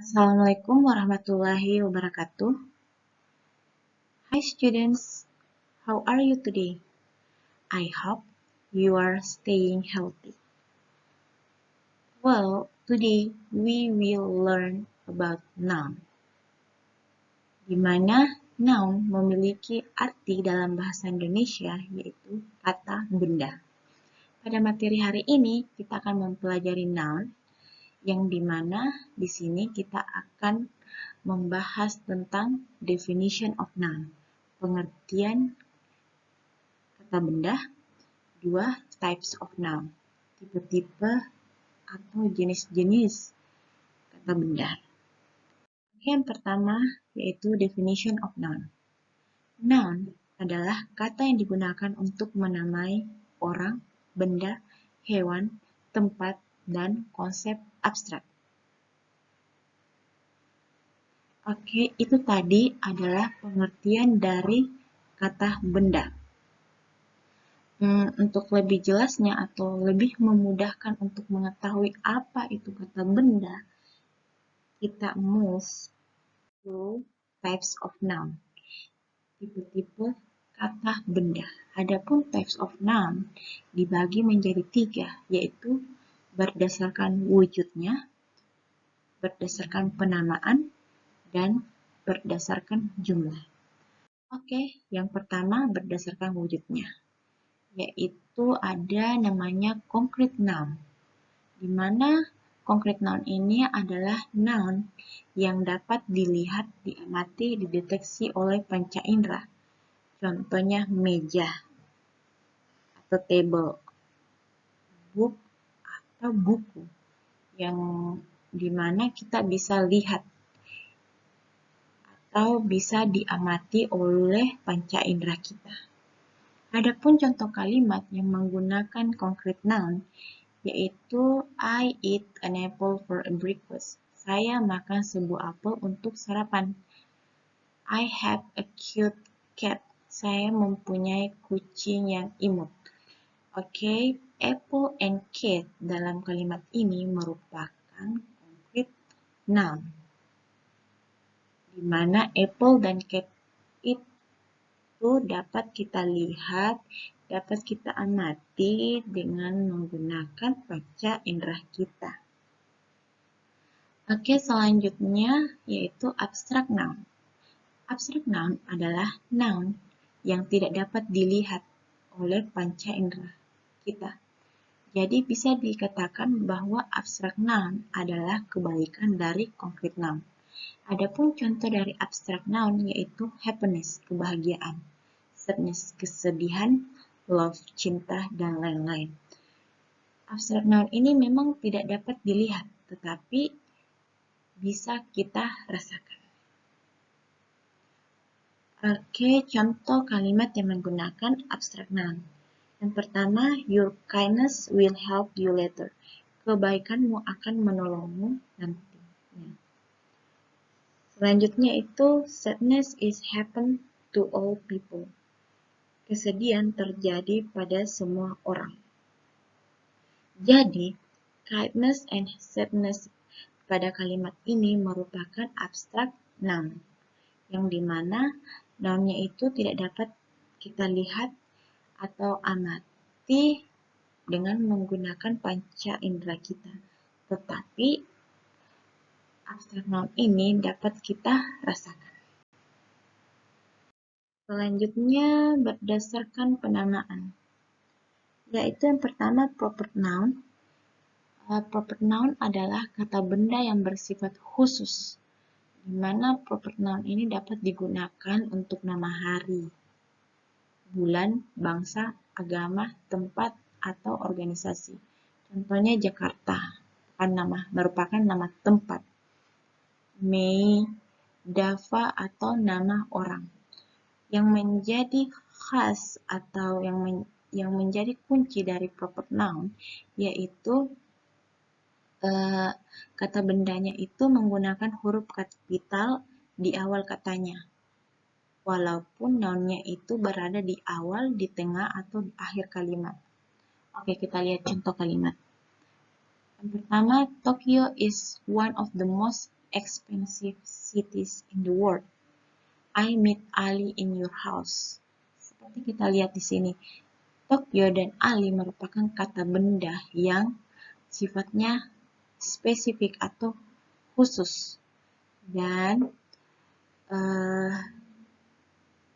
Assalamualaikum warahmatullahi wabarakatuh. Hi students, how are you today? I hope you are staying healthy. Well, today we will learn about noun, di mana noun memiliki arti dalam bahasa Indonesia yaitu kata benda. Pada materi hari ini kita akan mempelajari noun yang dimana di sini kita akan membahas tentang definition of noun, pengertian kata benda, dua types of noun, tipe-tipe atau jenis-jenis kata benda. Yang pertama yaitu definition of noun. Noun adalah kata yang digunakan untuk menamai orang, benda, hewan, tempat, dan konsep abstrak. Oke, itu tadi adalah pengertian dari kata benda. Untuk lebih jelasnya atau lebih memudahkan untuk mengetahui apa itu kata benda, kita move to types of noun, tipe-tipe kata benda. Adapun types of noun dibagi menjadi tiga, yaitu berdasarkan wujudnya, berdasarkan penamaan, dan berdasarkan jumlah. Oke, yang pertama berdasarkan wujudnya, yaitu ada namanya concrete noun, di mana concrete noun ini adalah noun yang dapat dilihat, diamati, dideteksi oleh panca indera. Contohnya meja atau table, book atau buku, yang dimana kita bisa lihat atau bisa diamati oleh panca indera kita. Adapun contoh kalimat yang menggunakan concrete noun yaitu I eat an apple for a breakfast. Saya makan sebuah apel untuk sarapan. I have a cute cat. Saya mempunyai kucing yang imut. Oke, apple and cat dalam kalimat ini merupakan concrete noun, di mana apple dan cat itu dapat kita lihat, dapat kita amati dengan menggunakan panca indera kita. Oke, selanjutnya yaitu abstract noun. Abstract noun adalah noun yang tidak dapat dilihat oleh panca indera kita. Jadi bisa dikatakan bahwa abstract noun adalah kebalikan dari concrete noun. Adapun contoh dari abstract noun yaitu happiness, kebahagiaan, sadness, kesedihan, love, cinta, dan lain-lain. Abstract noun ini memang tidak dapat dilihat, tetapi bisa kita rasakan. Oke, contoh kalimat yang menggunakan abstract noun. Yang pertama, your kindness will help you later. Kebaikanmu akan menolongmu nantinya. Selanjutnya itu, sadness is happen to all people. Kesedihan terjadi pada semua orang. Jadi, kindness and sadness pada kalimat ini merupakan abstract noun, yang dimana nounnya itu tidak dapat kita lihat atau amati dengan menggunakan panca indera kita. Tetapi abstract noun ini dapat kita rasakan. Selanjutnya berdasarkan penamaan, yaitu yang pertama proper noun. Proper noun adalah kata benda yang bersifat khusus, di mana proper noun ini dapat digunakan untuk nama hari, bulan, bangsa, agama, tempat, atau organisasi. Contohnya Jakarta merupakan nama tempat. Mei, Dava, atau nama orang. Yang menjadi khas atau yang menjadi kunci dari proper noun yaitu kata bendanya itu menggunakan huruf kapital di awal katanya, walaupun nounnya itu berada di awal, di tengah, atau di akhir kalimat. Oke, kita lihat contoh kalimat. Yang pertama, Tokyo is one of the most expensive cities in the world. I meet Ali in your house. Seperti kita lihat di sini, Tokyo dan Ali merupakan kata benda yang sifatnya spesifik atau khusus. Dan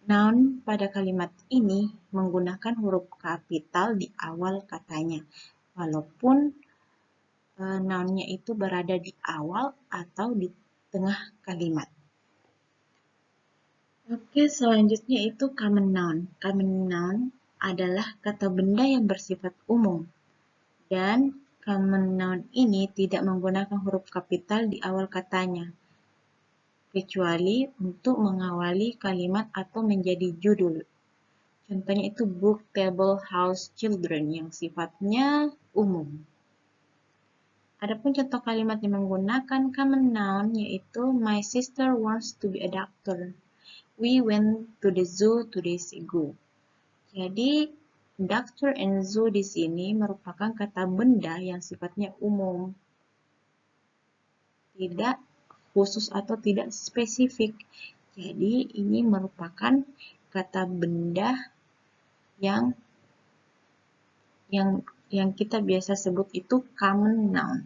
noun pada kalimat ini menggunakan huruf kapital di awal katanya, walaupun noun-nya itu berada di awal atau di tengah kalimat. Oke, selanjutnya itu common noun. Common noun adalah kata benda yang bersifat umum. Dan common noun ini tidak menggunakan huruf kapital di awal katanya, kecuali untuk mengawali kalimat atau menjadi judul. Contohnya itu book, table, house, children yang sifatnya umum. Adapun contoh kalimat yang menggunakan common noun yaitu my sister wants to be a doctor. We went to the zoo 2 days ago. Jadi, doctor and zoo di sini merupakan kata benda yang sifatnya umum, tidak khusus atau tidak spesifik. Jadi, ini merupakan kata benda yang kita biasa sebut itu common noun.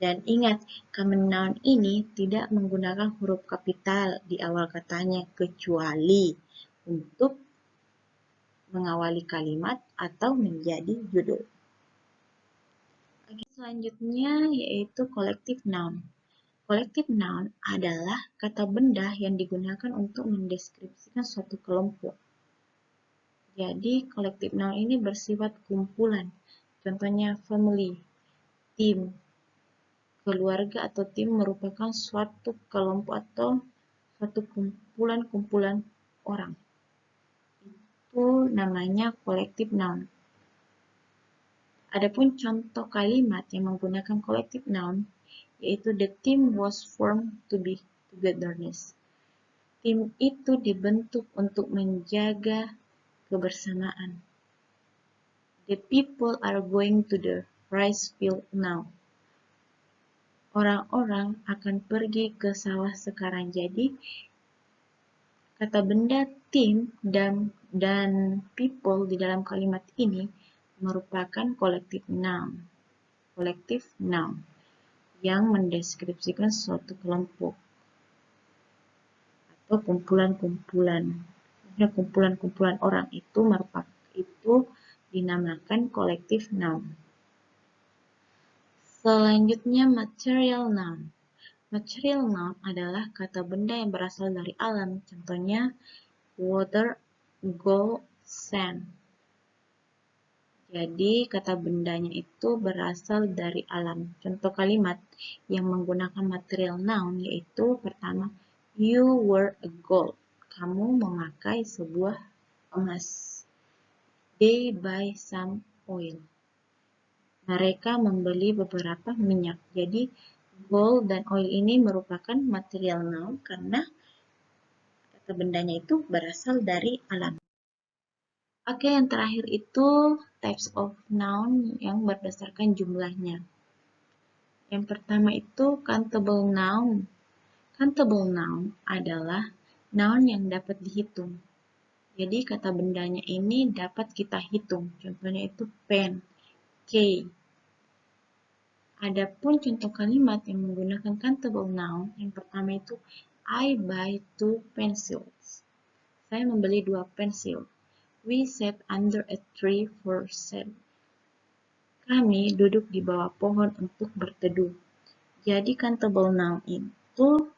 Dan ingat, common noun ini tidak menggunakan huruf kapital di awal katanya, kecuali untuk mengawali kalimat atau menjadi judul. Oke, selanjutnya yaitu collective noun. Collective noun adalah kata benda yang digunakan untuk mendeskripsikan suatu kelompok. Jadi, collective noun ini bersifat kumpulan. Contohnya family, team, keluarga atau tim merupakan suatu kelompok atau suatu kumpulan orang. Itu namanya collective noun. Adapun contoh kalimat yang menggunakan collective noun yaitu the team was formed to be togetherness. Tim itu dibentuk untuk menjaga kebersamaan. The people are going to the rice field now. Orang-orang akan pergi ke sawah sekarang. Jadi, kata benda tim dan people di dalam kalimat ini merupakan collective noun. Collective noun yang mendeskripsikan suatu kelompok atau kumpulan-kumpulan. Kumpulan-kumpulan orang itu dinamakan collective noun. Selanjutnya material noun. Material noun adalah kata benda yang berasal dari alam. Contohnya water, gold, sand. Jadi kata bendanya itu berasal dari alam. Contoh kalimat yang menggunakan material noun yaitu pertama, you were a gold. Kamu memakai sebuah emas. They buy some oil. Mereka membeli beberapa minyak. Jadi, gold dan oil ini merupakan material noun karena kata bendanya itu berasal dari alam. Oke, yang terakhir itu types of noun yang berdasarkan jumlahnya. Yang pertama itu countable noun. Countable noun adalah noun yang dapat dihitung. Jadi, kata bendanya ini dapat kita hitung. Contohnya itu pen, key. Adapun contoh kalimat yang menggunakan countable noun, yang pertama itu I buy 2 pencils. Saya membeli 2 pensil. We sat under a tree for shade. Kami duduk di bawah pohon untuk berteduh. Jadi countable noun itu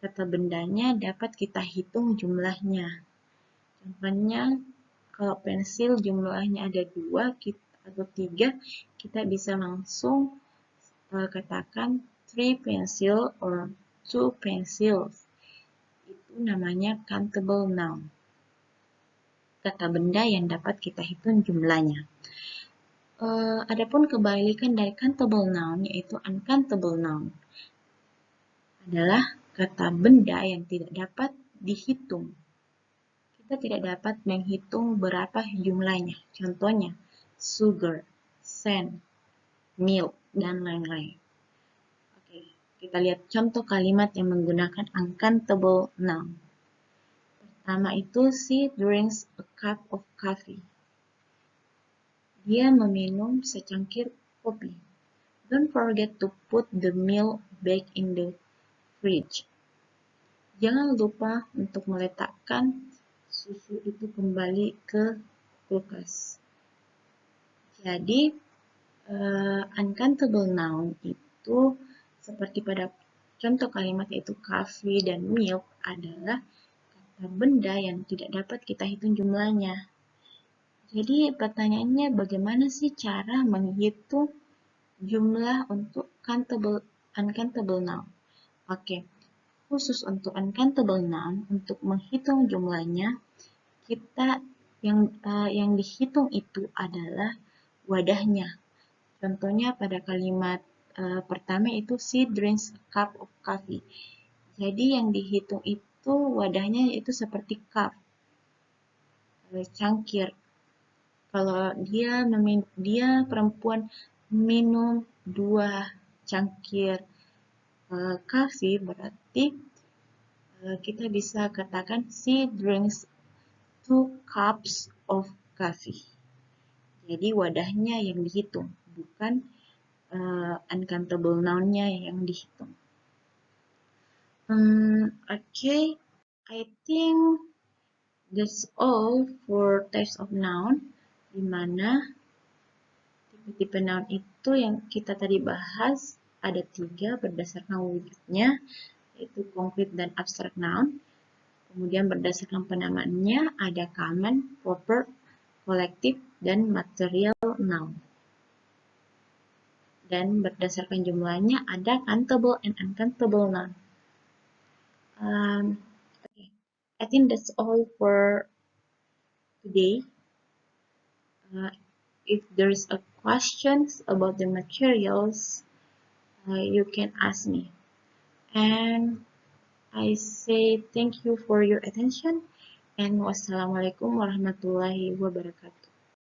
kata bendanya dapat kita hitung jumlahnya. Contohnya kalau pensil jumlahnya ada 2 atau 3, kita bisa langsung katakan 3 pencil or 2 pencils. Itu namanya countable noun. Kata benda yang dapat kita hitung jumlahnya. Adapun kebalikan dari countable noun yaitu uncountable noun adalah kata benda yang tidak dapat dihitung. Kita tidak dapat menghitung berapa jumlahnya. Contohnya sugar, sand, milk, dan lain-lain. Oke, Kita lihat contoh kalimat yang menggunakan uncountable noun. Pertama itu, she drinks a cup of coffee. Dia meminum secangkir kopi. Don't forget to put the milk back in the fridge. Jangan lupa untuk meletakkan susu itu kembali ke kulkas. Jadi, uncountable noun itu seperti pada contoh kalimat yaitu coffee dan milk adalah kata benda yang tidak dapat kita hitung jumlahnya. Jadi pertanyaannya bagaimana sih cara menghitung jumlah untuk uncountable noun? Oke, khusus untuk uncountable noun, untuk menghitung jumlahnya, kita yang dihitung itu adalah wadahnya. Contohnya pada kalimat pertama itu she drinks a cup of coffee. Jadi yang dihitung itu wadahnya itu seperti cup, cangkir. Kalau dia perempuan minum 2 cangkir coffee, berarti kita bisa katakan she drinks 2 cups of coffee. Jadi wadahnya yang dihitung, bukan uncountable noun-nya yang dihitung. Okay, I think that's all for types of noun, di mana tipe-tipe noun itu yang kita tadi bahas ada 3 berdasarkan wujudnya, yaitu konkret dan abstrak noun. Kemudian berdasarkan penamaannya ada common, proper, collective, dan material noun. Dan berdasarkan jumlahnya ada countable and uncountable noun. Okay. I think that's all for today. If there is a questions about the materials, you can ask me. And I say thank you for your attention, and wassalamualaikum warahmatullahi wabarakatuh.